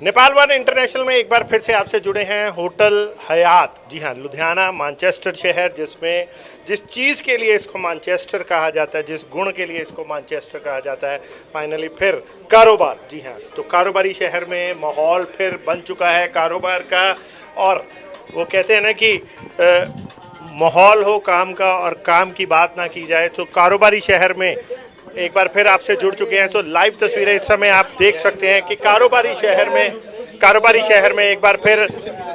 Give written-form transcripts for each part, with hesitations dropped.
Nepal one international में एक बार फिर से आपसे जुड़े हैं होटल हयात। जी हाँ, लुधियाना मैनचेस्टर शहर, जिसमें जिस चीज़ के लिए इसको मैनचेस्टर कहा जाता है, जिस गुण के लिए इसको मैनचेस्टर कहा जाता है, फाइनली फिर कारोबार। जी हाँ, तो कारोबारी शहर में माहौल फिर बन चुका है कारोबार का। और वो कहते हैं ना कि माहौल हो काम का और काम की बात ना की जाए, तो कारोबारी शहर में एक बार फिर आपसे जुड़ चुके हैं। तो लाइव तस्वीरें इस समय आप देख सकते हैं कि कारोबारी शहर में एक बार फिर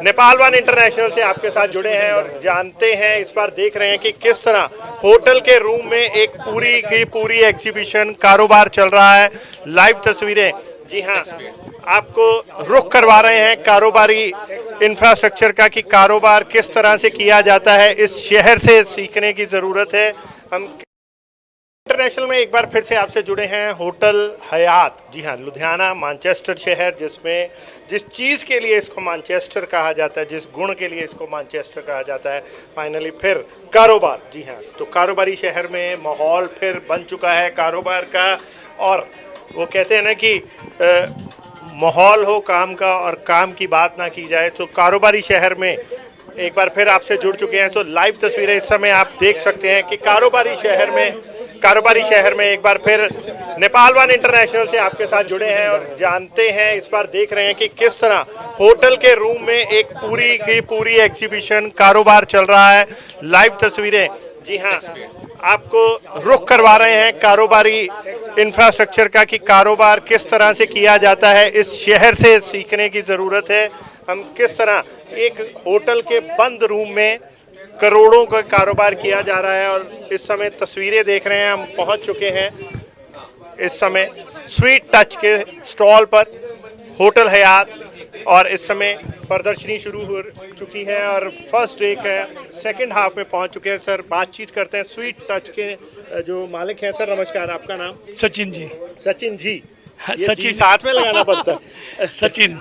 नेपाल वन इंटरनेशनल से आपके साथ जुड़े हैं और जानते हैं, इस बार देख रहे हैं कि किस तरह होटल के रूम में एक पूरी की पूरी एग्जीबिशन कारोबार चल रहा है। लाइव तस्वीरें, जी हाँ, आपको रुख करवा रहे हैं कारोबारी इंफ्रास्ट्रक्चर का कि कारोबार किस तरह से किया जाता है। इस शहर से सीखने की ज़रूरत है। हम इंटरनेशनल में एक बार फिर से आपसे जुड़े हैं होटल हयात। जी हाँ, लुधियाना मैनचेस्टर शहर, जिसमें जिस चीज़ के लिए इसको मैनचेस्टर कहा जाता है, जिस गुण के लिए इसको मैनचेस्टर कहा जाता है, फाइनली फिर कारोबार। जी हाँ, तो कारोबारी शहर में माहौल फिर बन चुका है कारोबार का। और वो कहते हैं ना कि माहौल हो काम का और काम की बात ना की जाए, तो कारोबारी शहर में एक बार फिर आपसे जुड़ चुके हैं। तो लाइव तस्वीरें इस समय आप देख सकते हैं कि कारोबारी शहर में एक बार फिर नेपाल वन इंटरनेशनल से आपके साथ जुड़े हैं और जानते हैं, इस बार देख रहे हैं कि किस तरह होटल के रूम में एक पूरी की पूरी एग्जीबिशन कारोबार चल रहा है। लाइव तस्वीरें, जी हाँ, आपको रुख करवा रहे हैं कारोबारी इंफ्रास्ट्रक्चर का कि कारोबार किस तरह से किया जाता है। इस शहर से सीखने की ज़रूरत है। हम किस तरह एक होटल के बंद रूम में करोड़ों का कारोबार किया जा रहा है। और इस समय तस्वीरें देख रहे हैं, हम पहुंच चुके हैं इस समय स्वीट टच के स्टॉल पर, होटल हयात। और इस समय प्रदर्शनी शुरू हो चुकी है और फर्स्ट डे का सेकंड हाफ में पहुंच चुके हैं। सर, बातचीत करते हैं स्वीट टच के जो मालिक हैं। सर नमस्कार, आपका नाम? सचिन जी। सचिन जी, सचिन साथ में लगाना पड़ता है। सचिन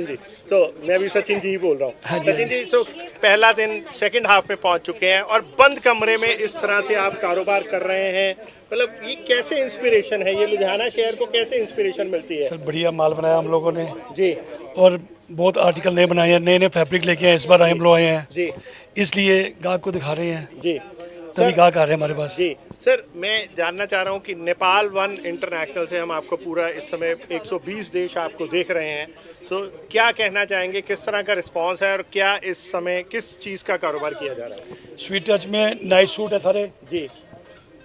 जी, तो मैं भी सचिन जी ही बोल रहा हूँ। हाँ सचिन जी, तो पहला दिन सेकंड हाफ में पहुंच चुके हैं और बंद कमरे में इस तरह से आप कारोबार कर रहे हैं, मतलब ये कैसे इंस्पिरेशन है? ये लुधियाना शहर को कैसे इंस्पिरेशन मिलती है? सर बढ़िया माल बनाया हम लोगों ने जी, और बहुत आर्टिकल नए बनाए हैं, नए नए फैब्रिक लेके आए इस बार हम लोग आए हैं जी, इसलिए गाहक को दिखा रहे हैं, जी, तभी गाहक आ रहे हैं हमारे पास। जी। सर, मैं जानना चाह रहा हूँ कि नेपाल वन इंटरनेशनल से हम आपको पूरा इस समय 120 देश आपको देख रहे हैं, तो क्या कहना चाहेंगे, किस तरह का रिस्पांस है और क्या इस समय किस चीज़ का कारोबार किया जा रहा है? स्वीट टच में नाइट सूट है सारे, जी,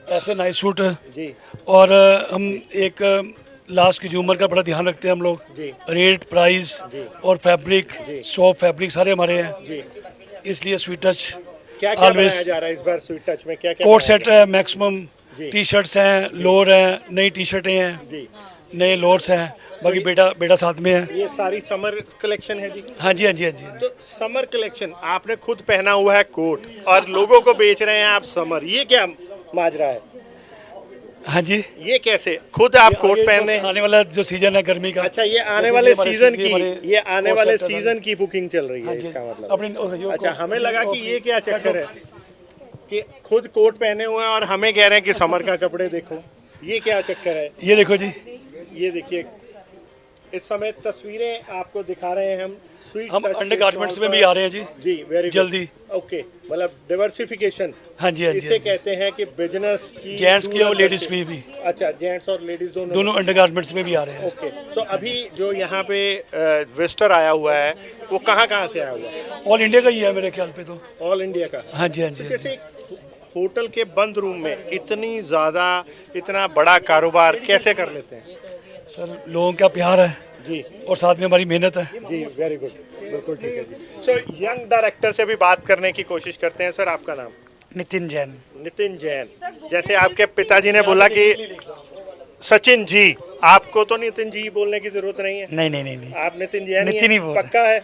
ऐसे नाइट सूट है। जी, और हम एक लास्ट कंज्यूमर का बड़ा ध्यान रखते हैं हम लोग, जी, रेट, प्राइस और फैब्रिक, सॉफ्ट फैब्रिक सारे हमारे हैं, जी। इसलिए स्वीट टच क्या क्या बनाया जा रहा है इस बार स्वीट टच में? क्या क्या कोट सेट है, मैक्सिमम जी। टी शर्ट्स हैं, लोअर हैं, नई टी शर्टें हैं, जी, नए लोअर्स हैं, बाकी बेटा साथ में है। ये सारी समर कलेक्शन है जी? हाँ जी, हाँ जी, हाँ जी। तो समर कलेक्शन आपने खुद पहना हुआ है कोट और लोगों को बेच रहे हैं आप समर, ये क्या माजरा है? हाँ जी, ये कैसे खुद आप कोट पहने? आने वाला जो सीजन है गर्मी का। अच्छा, ये आने वाले सीजन की बुकिंग चल रही है, इसका मतलब? अच्छा, हमें लगा कि ये क्या चक्कर है कि खुद कोट पहने हुए हैं और हमें कह रहे हैं कि समर का कपड़े देखो, ये क्या चक्कर है? ये देखो जी, ये देखिए, इस समय तस्वीरें आपको दिखा रहे हैं हम अंडर गारमेंट्स में भी आ रहे हैं जी। जी, वेरी जल्दी। ओके, मतलब डाइवर्सिफिकेशन। हाँ जी, हाँ जी, इसे कहते हैं कि बिजनेस की जेंट्स की और लेडीज में भी। अच्छा, जेंट्स और लेडीज दोनों अंडर गारमेंट्स में भी आ रहे हैं। ओके, सो अभी जो यहाँ पे विजिटर आया हुआ है, वो कहाँ से आया हुआ है? ऑल इंडिया का ही है मेरे ख्याल पे तो। ऑल इंडिया का? हाँ जी, हाँ जी। जैसे होटल के बंद रूम में इतना बड़ा कारोबार कैसे कर लेते हैं? सर, लोगों का प्यार है जी, और साथ में हमारी मेहनत है जी, वेरी गुड, बिल्कुल ठीक है जी। सो यंग डायरेक्टर से भी बात करने की कोशिश करते हैं। सर, आपका नाम? नितिन जैन। नितिन जैन। जैसे आपके पिताजी ने बोला कि सचिन जी, आपको तो नितिन जी बोलने की जरूरत नहीं है। नहीं, आप नितिन जैन नितिन ही बोल रहे हैं। पक्का है?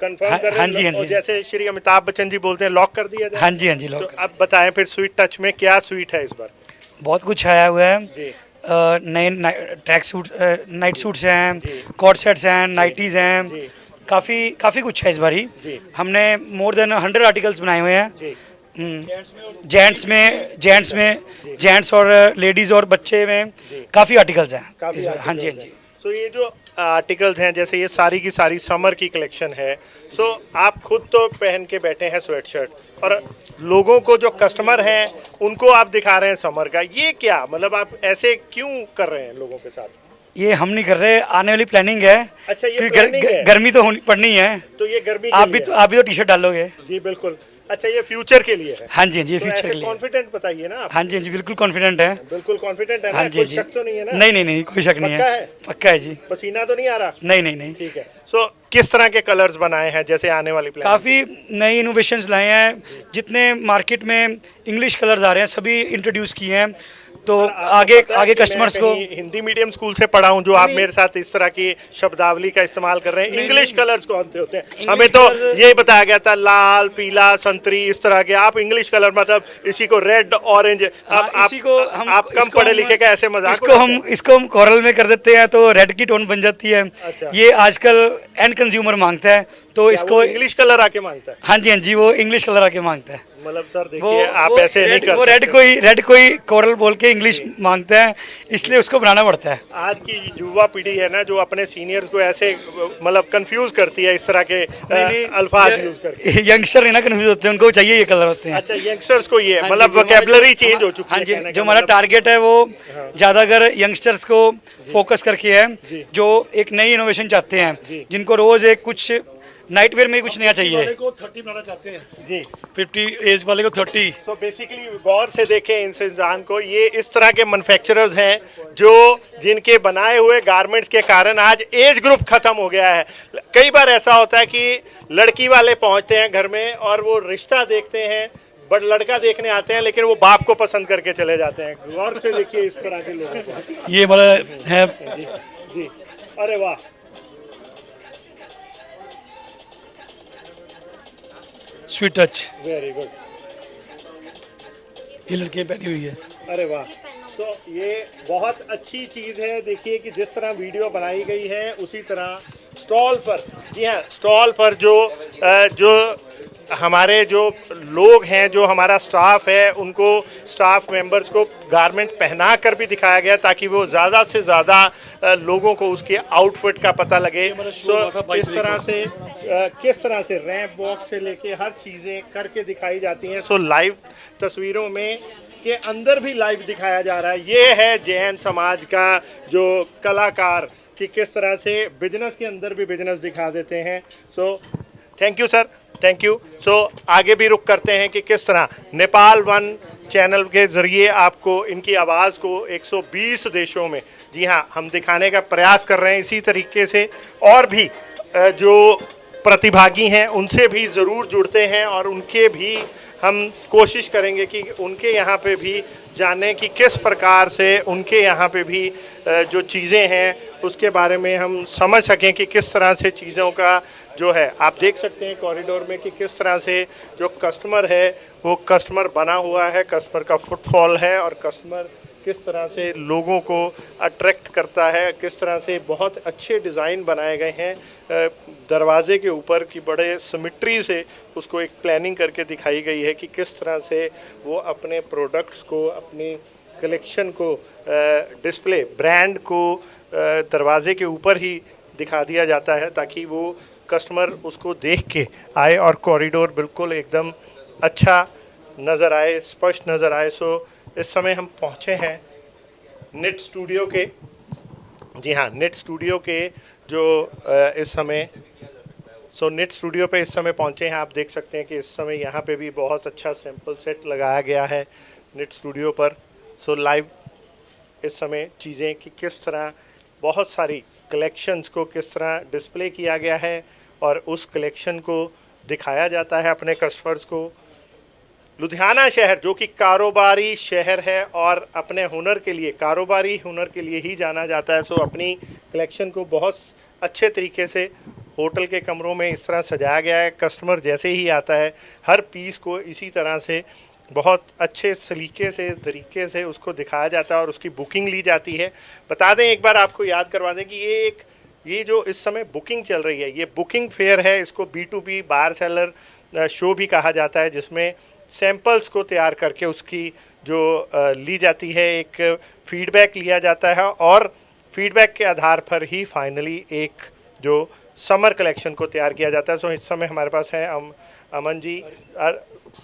कंफर्म कर रहे हैं? हाँ जी, हाँ और जी। जैसे श्री अमिताभ बच्चन जी बोलते हैं, लॉक कर दिया जाए? हाँ जी, हाँ जी, तो लोग अब बताएं फिर स्वीट टच में क्या स्वीट है इस बार? बहुत कुछ आया हुआ है जी, नए ट्रैक सूट, नाइट सूट्स हैं, कॉट सेट्स हैं, नाइटीज़ हैं, काफ़ी कुछ है इस बार ही। हमने मोर देन 100 आर्टिकल्स बनाए हुए हैं। जी, जेंट्स और लेडीज़ और बच्चे में काफ़ी आर्टिकल्स हैं इस बार। हाँ जी, हाँ जी। सो ये जो आर्टिकल्स हैं, जैसे ये सारी की सारी समर की कलेक्शन है, सो आप खुद तो पहन के बैठे हैं स्वेट शर्ट, और लोगों को जो कस्टमर हैं उनको आप दिखा रहे हैं समर का। ये क्या मतलब आप ऐसे क्यों कर रहे हैं लोगों के साथ? ये हम नहीं कर रहे, आने वाली प्लानिंग है। अच्छा, ये क्योंकि planning है। गर्मी तो पड़नी है। तो ये गर्मी आप के भी लिए तो आप भी तो टी शर्ट डालोगे। है। जी बिल्कुल। अच्छा, ये फ्यूचर के लिए है। हाँ जी, हाँ जी, ये तो फ्यूचर ऐसे के लिए। कॉन्फिडेंट बताइए ना आप। हाँ जी, हाँ जी, बिल्कुल कॉन्फिडेंट है। बिल्कुल कॉन्फिडेंट है ना? हाँ जी, कोई जी। शक तो नहीं है ना? नहीं नहीं नहीं, कोई शक नहीं पक्का है। है? पक्का है जी। पसीना तो नहीं आ रहा? नहीं नहीं नहीं। ठीक है। सो किस तरह के कलर्स बनाए हैं जैसे आने वाली प्लान? काफ़ी नई इनोवेशंस लाए हैं। जितने मार्केट में इंग्लिश कलर्स आ रहे हैं सभी इंट्रोड्यूस किए हैं, तो आगे कस्टमर्स को। हिंदी मीडियम स्कूल से पढ़ा हूँ, जो आप मेरे साथ इस तरह की शब्दावली का इस्तेमाल कर रहे हैं। इंग्लिश कलर्स कौन से होते हैं? English हमें तो colours- ये बताया गया था लाल, पीला, संतरी, इस तरह के। आप इंग्लिश कलर मतलब इसी को रेड, ऑरेंज। अब इसी को हम आप कम इसको पढ़े हम- लिखे का ऐसे मजाक इसको हम कोरल में कर देते हैं तो रेड की टोन बन जाती है। अच्छा। ये आजकल एंड कंज्यूमर मांगता है, तो इसको इंग्लिश कलर आके मांगता है। हाँ जी, हाँ जी, वो इंग्लिश कलर आके मांगता है। मतलब सर देखिए, आप ऐसे नहीं कर वो सकते। रेड कोई कोरल बोल के इंग्लिश मांगता है, इसलिए उसको बनाना पड़ता है। आज की युवा पीढ़ी है ना, जो अपने सीनियर्स को ऐसे मतलब कंफ्यूज करती है इस तरह के अल्फाज यूज करके। यंगस्टर है ना, कंफ्यूज होते हैं, उनको चाहिए ये कलर होते हैं। अच्छा, यंगस्टर्स को ये हाँ जी, मतलब जो हमारा- वोकैबुलरी चेंज हो चुकी हाँ है जी, कहने जो का हमारा मतलब। टारगेट है वो ज़्यादा अगर यंगस्टर्स को फोकस करके है, जो एक नई इनोवेशन चाहते हैं, जिनको रोज एक कुछ नाइट वेयर में कुछ नया चाहिए। वाले को 30 बनाना चाहते हैं, जी। 50 एज वाले को 30। सो बेसिकली गौर से देखें इस इंसान को, ये इस तरह के मैन्युफैक्चरर्स हैं जो जिनके बनाए हुए गारमेंट्स के कारण आज एज ग्रुप खत्म हो गया है। कई बार ऐसा होता है कि लड़की वाले पहुंचते हैं घर में और वो रिश्ता देखते हैं, बट लड़का देखने आते हैं लेकिन वो बाप को पसंद करके चले जाते हैं। गौर से देखिए इस तरह के लोगों को। ये हमारा है जी, अरे वाह, स्वीट टच, वेरी गुड। ये लड़की पहनी हुई है। अरे वाह, तो ये बहुत अच्छी चीज़ है। देखिए कि जिस तरह वीडियो बनाई गई है उसी तरह स्टॉल पर, जी हाँ, स्टॉल पर जो हमारे जो लोग हैं, जो हमारा स्टाफ है, उनको स्टाफ मेंबर्स को गारमेंट पहना कर भी दिखाया गया ताकि वो ज़्यादा से ज़्यादा लोगों को उसके आउटफिट का पता लगे। सो किस तरह से रैंप वॉक से लेके हर चीज़ें करके दिखाई जाती हैं। सो लाइव तस्वीरों में के अंदर भी लाइव दिखाया जा रहा है। ये है जैन समाज का जो कलाकार, कि किस तरह से बिजनेस के अंदर भी बिजनेस दिखा देते हैं। So thank you sir, thank you. So आगे भी रुख करते हैं कि किस तरह नेपाल वन चैनल के ज़रिए आपको इनकी आवाज़ को 120 देशों में, जी हाँ, हम दिखाने का प्रयास कर रहे हैं। इसी तरीके से और भी जो प्रतिभागी हैं उनसे भी ज़रूर जुड़ते हैं और उनके भी हम कोशिश करेंगे कि उनके यहाँ पे भी जानें कि किस प्रकार से उनके यहाँ पे भी जो चीज़ें हैं उसके बारे में हम समझ सकें कि किस तरह से चीज़ों का जो है, आप देख सकते हैं कॉरिडोर में कि किस तरह से जो कस्टमर है वो कस्टमर बना हुआ है, कस्टमर का फुटफॉल है और कस्टमर किस तरह से लोगों को अट्रैक्ट करता है, किस तरह से बहुत अच्छे डिज़ाइन बनाए गए हैं दरवाजे के ऊपर की, बड़े सिमेट्री से उसको एक प्लानिंग करके दिखाई गई है कि किस तरह से वो अपने प्रोडक्ट्स को, अपनी कलेक्शन को, डिस्प्ले ब्रांड को दरवाजे के ऊपर ही दिखा दिया जाता है ताकि वो कस्टमर उसको देख के आए और कॉरिडोर बिल्कुल एकदम अच्छा नज़र आए, स्पष्ट नज़र आए। सो इस समय हम पहुँचे हैं नेट स्टूडियो के, जी हाँ, नेट स्टूडियो के जो इस समय नेट स्टूडियो पे इस समय पहुँचे हैं। आप देख सकते हैं कि इस समय यहाँ पे भी बहुत अच्छा सैंपल सेट लगाया गया है नेट स्टूडियो पर। सो लाइव इस समय चीज़ें कि किस तरह बहुत सारी कलेक्शंस को किस तरह डिस्प्ले किया गया है और उस कलेक्शन को दिखाया जाता है अपने कस्टमर्स को। लुधियाना शहर जो कि कारोबारी शहर है और अपने हुनर के लिए, कारोबारी हुनर के लिए ही जाना जाता है। सो अपनी कलेक्शन को बहुत अच्छे तरीके से होटल के कमरों में इस तरह सजाया गया है। कस्टमर जैसे ही आता है हर पीस को इसी तरह से बहुत अच्छे तरीके से उसको दिखाया जाता है और उसकी बुकिंग ली जाती है। बता दें, एक बार आपको याद करवा दें कि ये जो इस समय बुकिंग चल रही है, ये बुकिंग फेयर है। इसको B2B बार सेलर शो भी कहा जाता है, जिसमें सैंपल्स को तैयार करके उसकी जो ली जाती है, एक फीडबैक लिया जाता है और फीडबैक के आधार पर ही फाइनली एक जो समर कलेक्शन को तैयार किया जाता है। सो इस समय हमारे पास है अमन जी।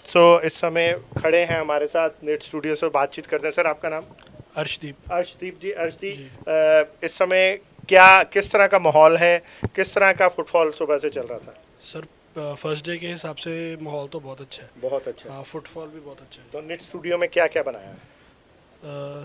सो इस समय खड़े हैं हमारे साथ नेट स्टूडियो से, बातचीत करते हैं। सर आपका नाम? अर्शदीप। अर्शदीप जी। अर्शदीप, इस समय किस तरह का माहौल है, किस तरह का फुटफॉल सुबह से चल रहा था? सर फर्स्ट डे के हिसाब से माहौल तो बहुत अच्छा है। बहुत अच्छा। हाँ, फुटफॉल भी बहुत अच्छा है। तो नेट स्टूडियो में क्या क्या बनाया है?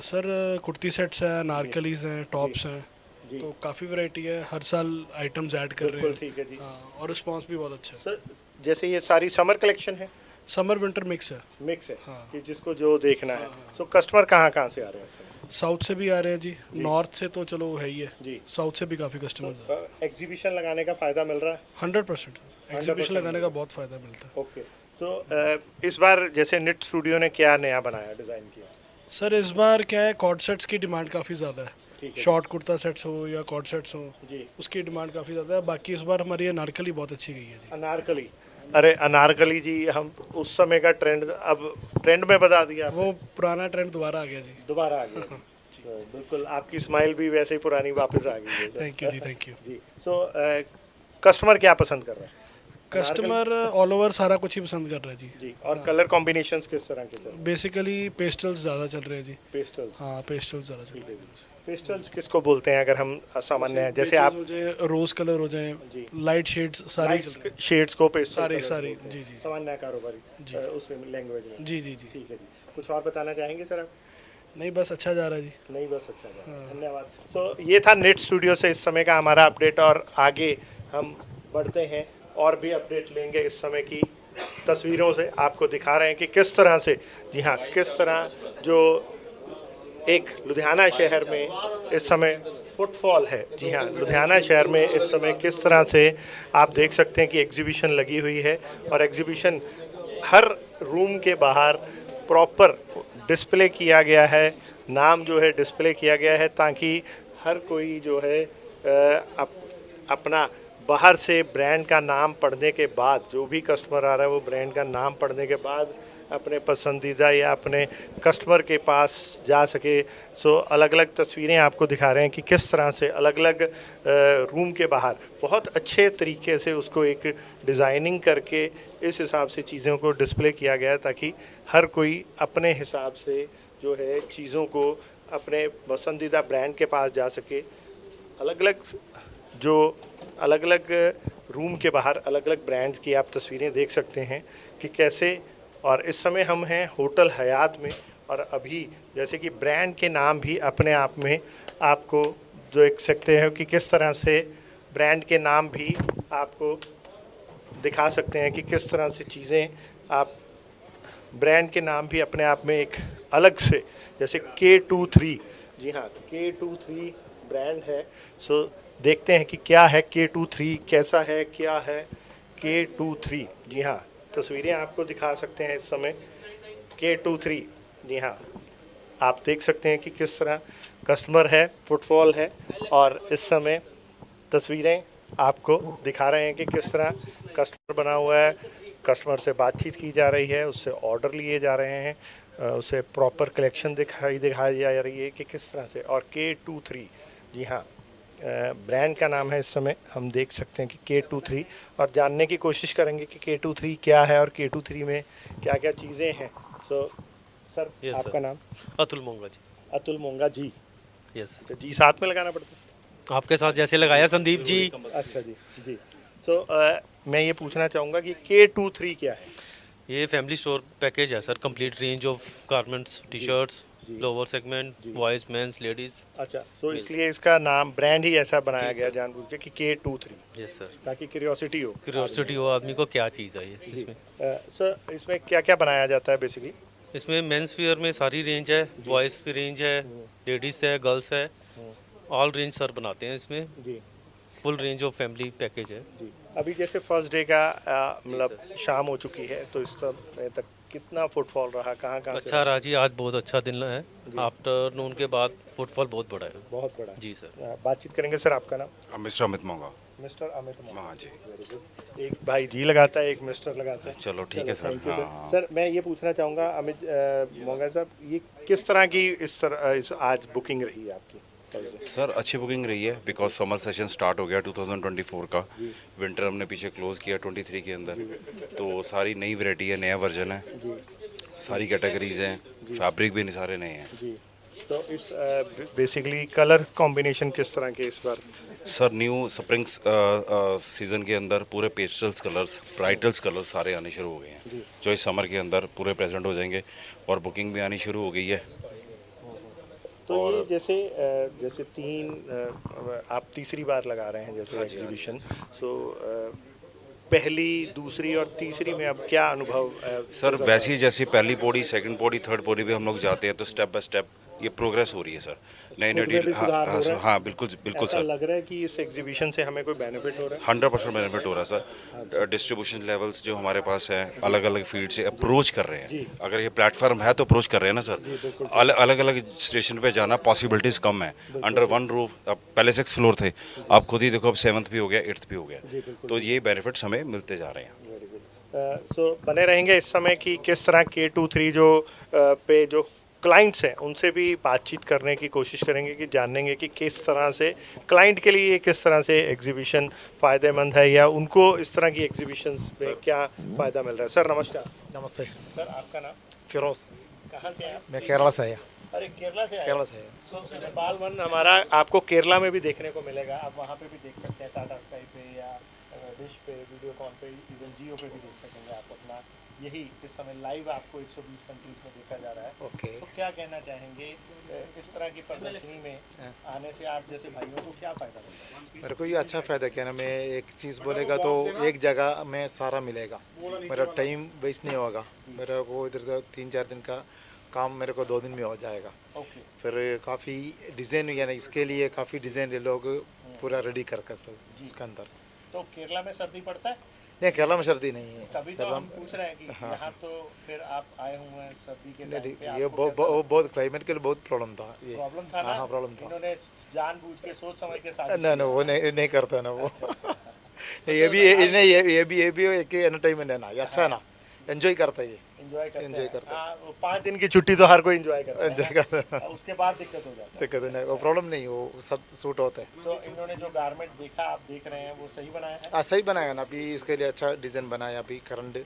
सर कुर्ती सेट्स हैं, नारकलीज हैं, टॉप्स हैं, जी। तो काफ़ी वैरायटी है। हर साल आइटम्स ऐड कर रहे बिल्कुल हैं। ठीक है जी। हाँ, और रिस्पांस भी बहुत अच्छा है। सर जैसे ये सारी समर कलेक्शन है, समर विंटर मिक्स है। मिक्स है हाँ। कि जिसको जो देखना है। सो कस्टमर कहाँ कहाँ से आ रहे हैं इस समय? साउथ से भी आ रहे हैं जी, नॉर्थ से तो चलो है ही है, जी। साउथ से भी काफ़ी कस्टमर्स हैं। एग्जीबिशन लगाने का फायदा मिल रहा है? 100% एग्जीबिशन लगाने का बहुत फ़ायदा मिलता है। ओके। तो इस बार जैसे निट स्टूडियो ने क्या नया बनाया, डिज़ाइन किया? सर इस बार क्या है, कॉर्ड सेट्स की डिमांड काफ़ी ज़्यादा ठीक है। है। शॉर्ट कुर्ता सेट्स हो या कॉर्ड सेट्स हो, जी। उसकी डिमांड काफ़ी ज़्यादा है। बाकी इस बार हमारी अनारकली बहुत अच्छी गई है जी। अनारकली, अरे अनारकली जी, हम उस समय का ट्रेंड अब ट्रेंड में बता दिया आपने। वो पुराना ट्रेंड दोबारा आ गया जी। दोबारा आ गया। तो बिल्कुल आपकी स्माइल भी वैसे ही पुरानी वापस आ गई है। थैंक यू जी, थैंक यू। जी। सो कस्टमर क्या पसंद कर रहा है? कस्टमर ऑल ओवर सारा कुछ ही पसंद कर रहा है जी। जी। और कलर कॉम्बिनेशंस किस तरह के चल रहे हैं? बेसिकली पेस्टल्स ज़्यादा चल रहे हैं जी। पेस्टल्स। हाँ, पेस्टल्स ज़्यादा चल रहे हैं। पेस्टल्स किसको बोलते हैं अगर हम सामान्य हैं, जैसे आप हो जाए, रोज कलर हो जाए, जी। लाइट शेड्स सारे चल रहे हैं। शेड्स को पेस्टल सारे कलर्स सारे बोलते हैं। जी जी सामान्य कारोबारी जी। उस लैंग्वेज में। जी जी जी। ठीक है जी। कुछ और बताना चाहेंगे सर आप? नहीं, बस अच्छा जा रहा है जी। नहीं, बस अच्छा था। धन्यवाद। तो ये था नेट स्टूडियो से इस समय का हमारा अपडेट, और आगे हम बढ़ते हैं और भी अपडेट लेंगे। इस समय की तस्वीरों से आपको दिखा रहे हैं कि किस तरह से, जी हाँ, किस तरह जो एक लुधियाना शहर में इस समय फुटफॉल है। जी हाँ, लुधियाना शहर में इस समय किस तरह से आप देख सकते हैं कि एग्जीबिशन लगी हुई है, और एग्जीबिशन हर रूम के बाहर प्रॉपर डिस्प्ले किया गया है, नाम जो है डिस्प्ले किया गया है, ताकि हर कोई जो है अपना बाहर से ब्रांड का नाम पढ़ने के बाद, जो भी कस्टमर आ रहा है वो ब्रांड का नाम पढ़ने के बाद अपने पसंदीदा या अपने कस्टमर के पास जा सके। सो अलग अलग तस्वीरें आपको दिखा रहे हैं कि किस तरह से अलग अलग रूम के बाहर बहुत अच्छे तरीके से उसको एक डिज़ाइनिंग करके इस हिसाब से चीज़ों को डिस्प्ले किया गया है, ताकि हर कोई अपने हिसाब से जो है चीज़ों को अपने पसंदीदा ब्रांड के पास जा सके। अलग अलग रूम के बाहर अलग अलग ब्रांड्स की आप तस्वीरें देख सकते हैं कि कैसे। और इस समय हम हैं होटल हयात में, और अभी जैसे कि ब्रांड के नाम भी अपने आप में आपको देख सकते हैं कि किस तरह से ब्रांड के नाम भी आपको दिखा सकते हैं कि किस तरह से चीज़ें आप ब्रांड के नाम भी अपने आप में एक अलग से, जैसे K23, जी हाँ, K23 ब्रांड है। सो देखते हैं कि क्या है K23, कैसा है, क्या है K23। जी हाँ, तस्वीरें आपको दिखा सकते हैं इस समय K23। जी हाँ, आप देख सकते हैं कि किस तरह कस्टमर है, फुटफॉल है, और इस समय तस्वीरें आपको दिखा रहे हैं कि किस तरह कस्टमर बना हुआ है, कस्टमर से बातचीत की जा रही है, उससे ऑर्डर लिए जा रहे हैं, उसे प्रॉपर कलेक्शन दिखाई जा रही है कि किस तरह से। और K23, जी हाँ, ब्रांड का नाम है। इस समय हम देख सकते हैं कि K23, और जानने की कोशिश करेंगे कि K23 क्या है और K23 में क्या क्या चीज़ें हैं। सो सर, आपका नाम? अतुल मोंगा जी। अतुल मोंगा जी। यस, तो जी साथ में लगाना पड़ता है? आपके साथ जैसे लगाया संदीप जी। अच्छा जी। जी। सो मैं ये पूछना चाहूँगा कि K23 क्या है? ये फैमिली स्टोर पैकेज है sir, complete range of garments, T shirts, lower segment, boys, mens, ladies. अच्छा, सो इसलिए इसका नाम, ब्रांड ही ऐसा बनाया गया जानबूझ के कि K23, यस सर, ताकि क्यूरियोसिटी हो। क्यूरियोसिटी हो आदमी को क्या चीज़ है ये इसमें। सर इसमें क्या क्या बनाया जाता है बेसिकली? इसमें मेंस वियर में सारी रेंज है, बॉयज़ की रेंज है, लेडीज़ है, गर्ल्स है, ऑल रेंज सर बनाते हैं इसमें। जी full range of family package है। जी। अभी जैसे फर्स्ट डे का मतलब शाम हो चुकी है, तो इस समय तक कितना फुटफॉल रहा, कहाँ कहाँ से अच्छा रहा जी, आज बहुत अच्छा दिन है। आफ्टरनून के बाद फुटफॉल बहुत बड़ा है। बहुत बड़ा? जी सर। बातचीत करेंगे। सर आपका नाम? मिस्टर अमित मोंगा। मिस्टर अमित मोंगा। हाँ जी। Very good. एक भाई जी लगाता है, एक मिस्टर लगाता है। चलो ठीक है सर। Thank you sir. हाँ। सर मैं ये पूछना चाहूँगा अमित मोंगा साहब, ये किस तरह की इस आज बुकिंग रही है आपकी? सर अच्छी बुकिंग रही है बिकॉज समर सेशन स्टार्ट हो गया 2024 का। विंटर हमने पीछे क्लोज किया 23 के अंदर, तो सारी नई वैरायटी है, नया वर्जन है, सारी कैटेगरीज हैं, फैब्रिक भी सारे नए हैं। जी, तो इस बेसिकली कलर कॉम्बिनेशन किस तरह के इस बार? सर न्यू स्प्रिंग सीजन के अंदर पूरे पेस्टल्स कलर्स, ब्राइटल्स कलर्स सारे आने शुरू हो गए हैं, जो इस समर के अंदर पूरे प्रेजेंट हो जाएंगे और बुकिंग भी आनी शुरू हो गई है। तो ये जैसे जैसे आप तीसरी बार लगा रहे हैं जैसे एग्जीबिशन, सो पहली, दूसरी और तीसरी में अब क्या अनुभव? सर वैसी जैसी पहली पौड़ी, सेकंड पौड़ी, थर्ड पौड़ी भी हम लोग जाते हैं तो स्टेप बाय स्टेप ये प्रोग्रेस हो रही है सर। नए नए खुद में भी सुधार हो रहा है? हाँ बिल्कुल बिल्कुल ऐसा सर, लग रहा है कि इस एग्जीबिशन से हमें कोई बेनिफिट हो रहा है? 100% बेनिफिट हो रहा है सर। डिस्ट्रीब्यूशन लेवल्स जो हमारे पास है अलग अलग फील्ड से अप्रोच कर रहे हैं। अगर ये प्लेटफॉर्म है तो अप्रोच कर रहे हैं ना सर। अलग अलग स्टेशन पे जाना पॉसिबिलिटीज कम है, अंडर वन रूफ। अब पहले 6 फ्लोर थे, आप खुद ही देखो अब 7th भी हो गया, 8th भी हो गया, तो ये बेनिफिट्स हमें मिलते जा रहे हैं। सो बने रहेंगे इस समय कि किस तरह K2-3 जो पे जो क्लाइंट्स हैं उनसे भी बातचीत करने की कोशिश करेंगे कि जानेंगे कि किस तरह से क्लाइंट के लिए किस तरह से एग्जीबिशन फ़ायदेमंद है या उनको इस तरह की एग्जीबिशन में क्या फ़ायदा मिल रहा है। सर नमस्कार। नमस्ते। सर आपका नाम? फिरोज। कहाँ से हैं आप? मैं केरला से आया। अरे केरला से आए? केरला से आया। सो नेपाल वन हमारा आपको केरला में भी देखने को मिलेगा, आप वहाँ पे भी देख सकते हैं, टाटा स्काई पे या डिश पे, वीडियोकॉन पे, इवन जियो पे भी देख सकेंगे आप अपना। यही इस समय लाइव आपको 120 कंट्रीज में देखा जा रहा है। ओके। तो क्या कहना चाहेंगे इस तरह की प्रदर्शनी में आने से आप जैसे भाइयों को क्या फ़ायदा मिलता है? मेरे को ये अच्छा फ़ायदा क्या ना, मैं एक चीज़ बोलेगा तो एक जगह में सारा मिलेगा, मेरा टाइम वेस्ट नहीं होगा। मेरे को इधर का 3-4 दिन का काम मेरे को 2 दिन में हो जाएगा। ओके। फिर काफ़ी डिज़ाइन यानी इसके लिए काफ़ी डिज़ाइन ये लोग पूरा रेडी कर सब उसके अंदर। तो केरला में सर्दी पड़ता है? नहीं, केरला में सर्दी नहीं है। तभी तो हम पूछ रहे हैं कि यहाँ तो फिर आप आए हुए हैं सर्दी के टाइम पे, ये आपको कैसा बहुत क्लाइमेट के लिए बहुत प्रॉब्लम था ये। प्रॉब्लम था ना? हाँ प्रॉब्लम था। इन्होंने जानबूझ के सोच समझ के साथ ना वो नहीं करता ना वो। ये भी एक एंटरटेनमेंट है ना, ये अच्छा है ना, एंजॉय करता है ये। एंजॉय करते हैं। हैं। वो 5 दिन की छुट्टी तो हर कोई एंजॉय करता है। एंजॉय करता है। उसके बाद दिक्कत हो जाती है। दिक्कत नहीं, वो प्रॉब्लम नहीं, वो सब सूट होता है। तो इन्होंने जो गारमेंट देखा, आप देख रहे हैं, वो सही बनाया है? हाँ सही बनाया ना, अभी इसके लिए अच्छा डिज़ाइन बनाया, अभी करंट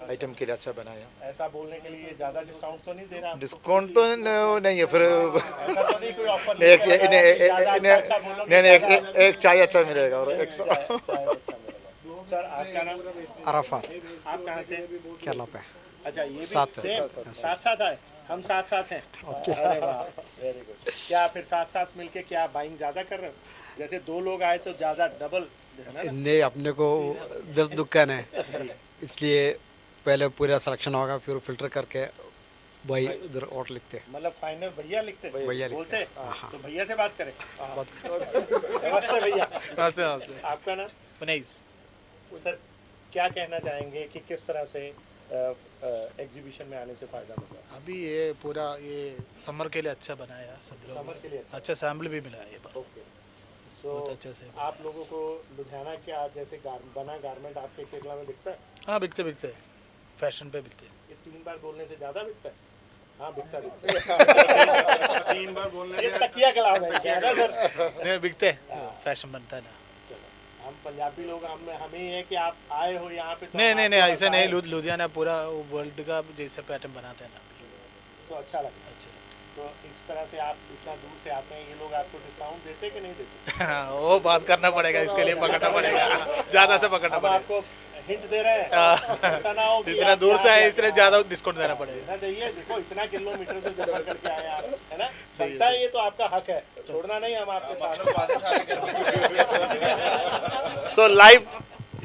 आइटम के लिए अच्छा बनाया। ऐसा बोलने के लिए ज़्यादा डिस्काउंट तो नहीं दे रहा आपको? डिस्काउंट तो नहीं है फिर। ऐसा तो नहीं कोई ऑफर नहीं, एक चाय अच्छा मिलेगा और एक्स्ट्रा। सर आपका नाम? अराफात। आप कहाँ से? केरला पे। अच्छा, ये भी साथ साथ साथ आए, हम साथ साथ हैं। अरे वाह, वेरी गुड। क्या फिर साथ साथ मिलके क्या बाइंग ज़्यादा कर रहे हो? जैसे 2 लोग आए तो ज़्यादा डबल है ना? नहीं, अपने को 10 दुकान है, इसलिए पहले पूरा सिलेक्शन होगा, फिर फिल्टर करके भाई उधर ऑर्डर लिखते हैं। मतलब फाइनल भैया लिखते हैं? भैया लिखते बोलते हैं? हाँ। तो भैया से बात करें। नमस्ते भैया। नमस्ते नमस्ते। आपका नाम? उन्नीस। सर क्या कहना चाहेंगे कि किस तरह से एग्जीबिशन में आने से फ़ायदा मिला? अभी ये पूरा ये समर के लिए अच्छा बनाया सब लोग, समर के लिए अच्छा सैम्पल भी मिला है ये बार। ओके। सो बहुत अच्छे से आप लोगों को लुधियाना क्या जैसे बना गारमेंट आपके केरला में बिकता है? हाँ बिकते फैशन पे बिकते। ये 3 बार बोलने से ज़्यादा बिकता है? हाँ बिकता है। 3 बार बोलने ये तकिया कलाम है क्या ना सर? नहीं बिकते, फैशन बनता है ना। हम पंजाबी लोग हमें ये है कि आप आए हो यहाँ पे तो नहीं आपको ऐसा पता नहीं, है, लुधियाना पूरा वर्ल्ड का जैसे पैटर्न बनाते हैं ना। तो अच्छा लगता है। अच्छा तो इस तरह से आप इतना दूर से आते हैं, ये लोग आपको डिस्काउंट देते कि नहीं देते? हाँ, वो बात करना पड़ेगा, इसके लिए पकड़ना पड़ेगा, ज़्यादा से पकड़ना अब पड़ेगा। आपको हिंट दे रहे हैं, ऐसा ना हो कि जितना आप दूर से यहाँ आए पे इतने ज़्यादा डिस्काउंट देना पड़ेगा। ना चाहिए। देखो इतना किलोमीटर से जब पकड़ के आए आप, है ना? बनता है, ये तो आपका हक है, छोड़ना नहीं हम आपके साथ। सो लाइव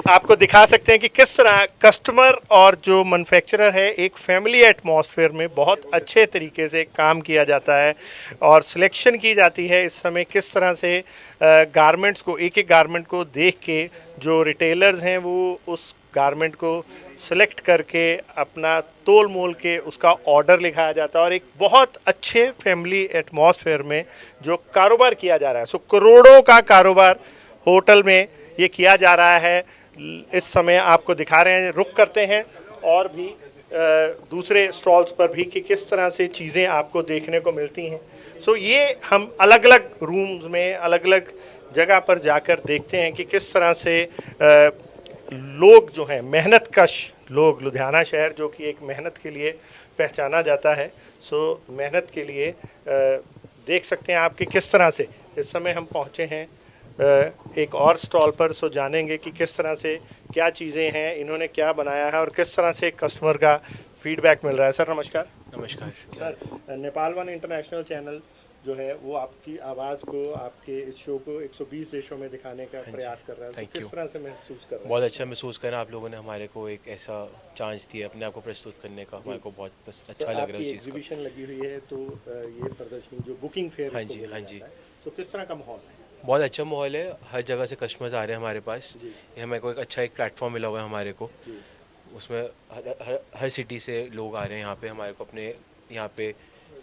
आपको दिखा सकते हैं कि किस तरह कस्टमर और जो मैन्युफैक्चरर है एक फैमिली एटमॉस्फेयर में बहुत अच्छे तरीके से काम किया जाता है और सिलेक्शन की जाती है। इस समय किस तरह से गारमेंट्स को एक गारमेंट को देख के जो रिटेलर्स हैं वो उस गारमेंट को सिलेक्ट करके अपना तोल मोल के उसका ऑर्डर लिखाया जाता है और एक बहुत अच्छे फैमिली एटमॉस्फेयर में जो कारोबार किया जा रहा है। सो करोड़ों का कारोबार होटल में ये किया जा रहा है। इस समय आपको दिखा रहे हैं, रुक करते हैं और भी दूसरे स्टॉल्स पर भी कि किस तरह से चीज़ें आपको देखने को मिलती हैं। सो ये हम अलग अलग रूम्स में अलग अलग जगह पर जाकर देखते हैं कि किस तरह से लोग जो हैं मेहनतकश लोग, लुधियाना शहर जो कि एक मेहनत के लिए पहचाना जाता है, सो मेहनत के लिए देख सकते हैं आप कि किस तरह से इस समय हम पहुँचे हैं एक और स्टॉल पर। सो जानेंगे कि किस तरह से क्या चीज़ें हैं, इन्होंने क्या बनाया है और किस तरह से कस्टमर का फीडबैक मिल रहा है। सर नमस्कार। नमस्कार sir Nepal one international channel जो है वो आपकी आवाज़ को, आपके इस शो को 120 देशों में दिखाने का प्रयास कर रहा है। तो किस तरह से महसूस कर रहे हैं? बहुत अच्छा महसूस करा आप लोगों ने हमारे को एक ऐसा चांस दिया अपने आप को प्रस्तुत करने का, हमारे को बहुत अच्छा लग रहा है उस चीज़ का। एग्जीबिशन लगी हुई है तो ये प्रदर्शनी जो बुकिंग फेयर, हाँ जी, हाँ जी। तो किस तरह का माहौल है? बहुत अच्छा माहौल है, हर जगह से कस्टमर्स आ रहे हैं हमारे पास। ये हमें को एक अच्छा एक प्लेटफॉर्म मिला हुआ है हमारे को, उसमें हर सिटी से लोग आ रहे हैं यहाँ पे हमारे को अपने यहाँ पे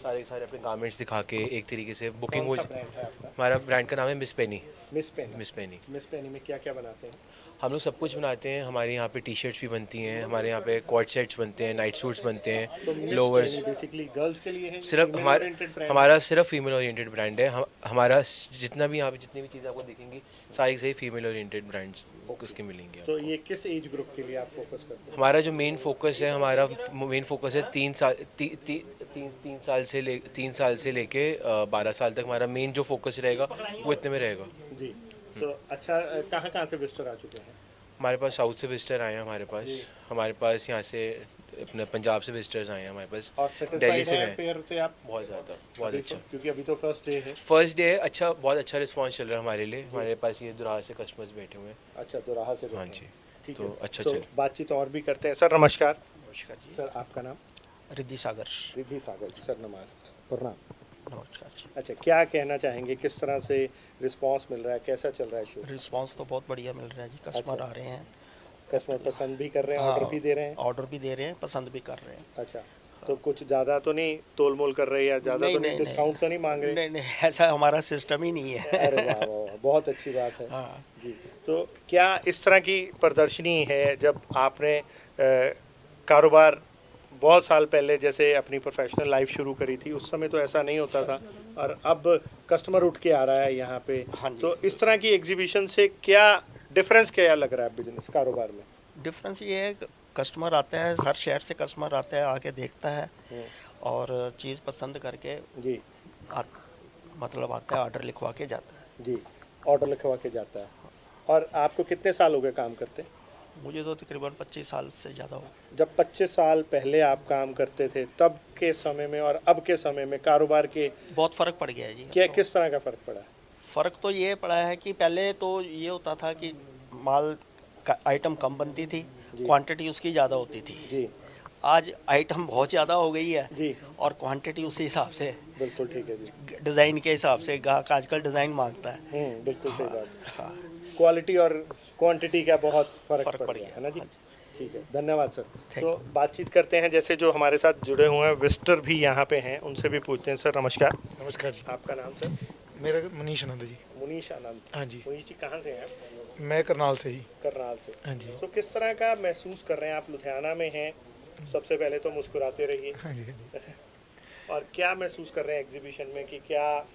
सारे अपने गारमेंट्स दिखा के एक तरीके से बुकिंग हो। हमारा ब्रांड का नाम है मिस पेनी। मिस पेनी। मिस पेनी। मिस पेनी में क्या क्या बनाते हैं? हम लोग सब कुछ बनाते हैं। हमारे यहाँ पे टी शर्ट्स भी बनती हैं, हमारे यहाँ पे कॉर्ड सेट्स बनते हैं, नाइट सूट्स बनते हैं, लोवर्स। बेसिकली गर्ल्स के लिए है, सिर्फ हमारा सिर्फ फीमेल ओरिएंटेड ब्रांड है। हमारा जितना भी यहाँ पे जितनी भी चीज़ें आपको दिखेंगी सारी सही फीमेल ओरिएंटेड ब्रांड्स उसके मिलेंगे। तो ये किस एज ग्रुप के लिए आप फोकस करते हैं? हमारा जो मेन फोकस है, हमारा मेन फोकस है 3 साल से लेके 12 साल तक। हमारा मेन जो फोकस रहेगा वो इतने में रहेगा जी। तो अच्छा, कहाँ से विजिटर आ चुके हैं? हमारे पास साउथ से विजिटर आए हैं, हमारे पास यहाँ से अपने पंजाब से विजिटर्स आए हैं हमारे पास, और दिल्ली से है फेयर से आप? बहुत ज़्यादा, बहुत अच्छा। क्योंकि अभी तो फर्स्ट डे है। फर्स्ट डे है, अच्छा बहुत अच्छा रिस्पांस चल रहा है हमारे लिए। हमारे पास ये दुराहा से कस्टमर्स बैठे हुए हैं। अच्छा, दोराहा से? हाँ जी, ठीक तो है। अच्छा तो चल। बातचीत और भी करते हैं। सर नमस्कार। नमस्कार जी। सर आपका नाम? रिद्धि सागर। रिद्धि सागर जी। सर प्रणाम। नमस्कार जी। अच्छा, क्या कहना चाहेंगे, किस तरह से रिस्पांस मिल रहा है, कैसा चल रहा है शो? रिस्पांस तो बहुत बढ़िया मिल रहा है जी, कस्टमर आ रहे हैं, कस्टमर पसंद भी कर रहे हैं, ऑर्डर भी दे रहे हैं? ऑर्डर भी दे रहे हैं, पसंद भी कर रहे हैं। अच्छा, तो कुछ ज़्यादा तो नहीं तोल मोल कर रहे हैं या ज़्यादा तो नहीं डिस्काउंट तो नहीं मांग रहे? नहीं, ऐसा हमारा सिस्टम ही नहीं है। अरे वाह वाह, बहुत अच्छी बात है। हाँ जी। तो क्या इस तरह की प्रदर्शनी है, जब आपने कारोबार बहुत साल पहले जैसे अपनी प्रोफेशनल लाइफ शुरू करी थी उस समय तो ऐसा नहीं होता था, और अब कस्टमर उठ के आ रहा है यहाँ पे, तो इस तरह की एग्जीबिशन से क्या डिफरेंस क्या लग रहा है बिजनेस कारोबार में? डिफरेंस ये है, कस्टमर आता है, हर शहर से कस्टमर आता है, आके देखता है और चीज़ पसंद करके जी मतलब आता है, ऑर्डर लिखवा के जाता है। जी, ऑर्डर लिखवा के जाता है। और आपको कितने साल हो गए काम करते? मुझे तो तकरीबन 25 साल से ज़्यादा हो। जब 25 साल पहले आप काम करते थे तब के समय में और अब के समय में कारोबार के बहुत फ़र्क पड़ गया है जी। क्या किस तरह का फ़र्क पड़ा? फ़र्क तो ये पड़ा है कि पहले तो ये होता था कि माल का आइटम कम बनती थी, क्वांटिटी उसकी ज़्यादा होती थी। जी। आज आइटम बहुत ज़्यादा हो गई है जी। और क्वांटिटी उसी हिसाब से, बिल्कुल ठीक है जी। डिज़ाइन के हिसाब से ग्राहक आजकल डिज़ाइन मांगता है। बिल्कुल सही बात। हाँ, क्वालिटी और क्वांटिटी का बहुत फर्क पड़ गया है ना जी। हाँ ठीक है, धन्यवाद सर। तो बातचीत करते हैं, जैसे जो हमारे साथ जुड़े हुए हैं विजिटर भी यहाँ पे हैं, उनसे भी पूछते हैं। सर नमस्कार। नमस्कार जी। आपका नाम सर? मेरा मनीष आनंद जी। मुनीश आनंद। हाँ जी। मुनीश जी कहाँ से हैं? मैं करनाल से जी। करनाल से। हाँ जी। तो किस तरह का महसूस कर रहे हैं आप? लुधियाना में हैं, सबसे पहले तो मुस्कुराते रहिए। हाँ जी। और क्या महसूस कर रहे हैं एग्जीबिशन में कि क्या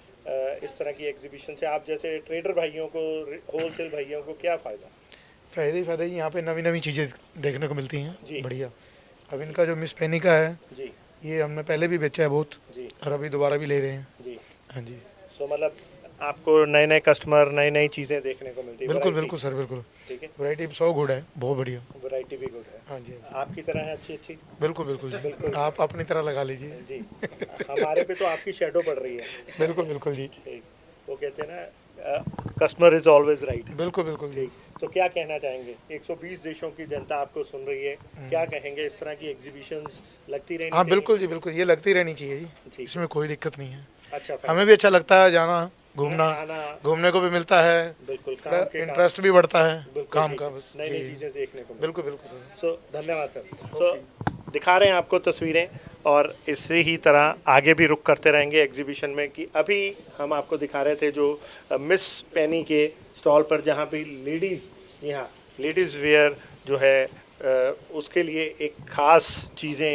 इस तरह की एग्जीबिशन से आप जैसे ट्रेडर भाइयों को, होलसेल भाइयों को क्या फ़ायदा? फ़ायदे ही फ़ायदे, यहाँ पे नवी नवी चीज़ें देखने को मिलती जी। हैं। बढ़िया। अब इनका जो मिस पेनी का है जी ये हमने पहले भी बेचा है बहुत, जी और अभी दोबारा भी ले रहे हैं। जी। हाँ जी। सो मतलब आपको नए नए कस्टमर, नई नई चीज़ें देखने को मिलती है? बिल्कुल variety। बिल्कुल सर, बिल्कुल। ठीक है, वैरायटी सौ गुड है, बहुत बढ़िया। वैरायटी भी गुड है। हाँ जी, हाँ जी। आपकी तरह है अच्छी अच्छी? बिल्कुल बिल्कुल जी। बिल्कुल। आप अपनी तरह लगा लीजिए। जी। हमारे पे तो आपकी शेडो पड़ रही है। बिल्कुल बिल्कुल जी। ठीक। वो कहते हैं ना, कस्टमर इज़ ऑलवेज राइट। बिल्कुल बिल्कुल जी। तो क्या कहना चाहेंगे? 120 देशों की जनता आपको सुन रही है, क्या कहेंगे? इस तरह की एग्जीबिशंस लगती रहनी हाँ चाहिए? बिल्कुल जी, बिल्कुल, ये लगती रहनी चाहिए जी। ठीक। इसमें कोई दिक्कत नहीं है। अच्छा, हमें भी अच्छा लगता है जाना, घूमना, आना, घूमने को भी मिलता है, बिल्कुल काम के इंटरेस्ट भी बढ़ता है बिल्कुल काम ठीक का। है। बस नई नई जी। चीज़ें देखने को मिलती बिल्कुल बिल्कुल सर। हैं। सो धन्यवाद सर। सो दिखा रहे हैं आपको तस्वीरें, और इसी ही तरह आगे भी रुक करते रहेंगे एग्जीबिशन में। कि अभी हम आपको दिखा रहे थे जो मिस पेनी के स्टॉल पर, जहाँ पे लेडीज़, यहाँ लेडीज़ वेयर जो है उसके लिए एक खास चीज़ें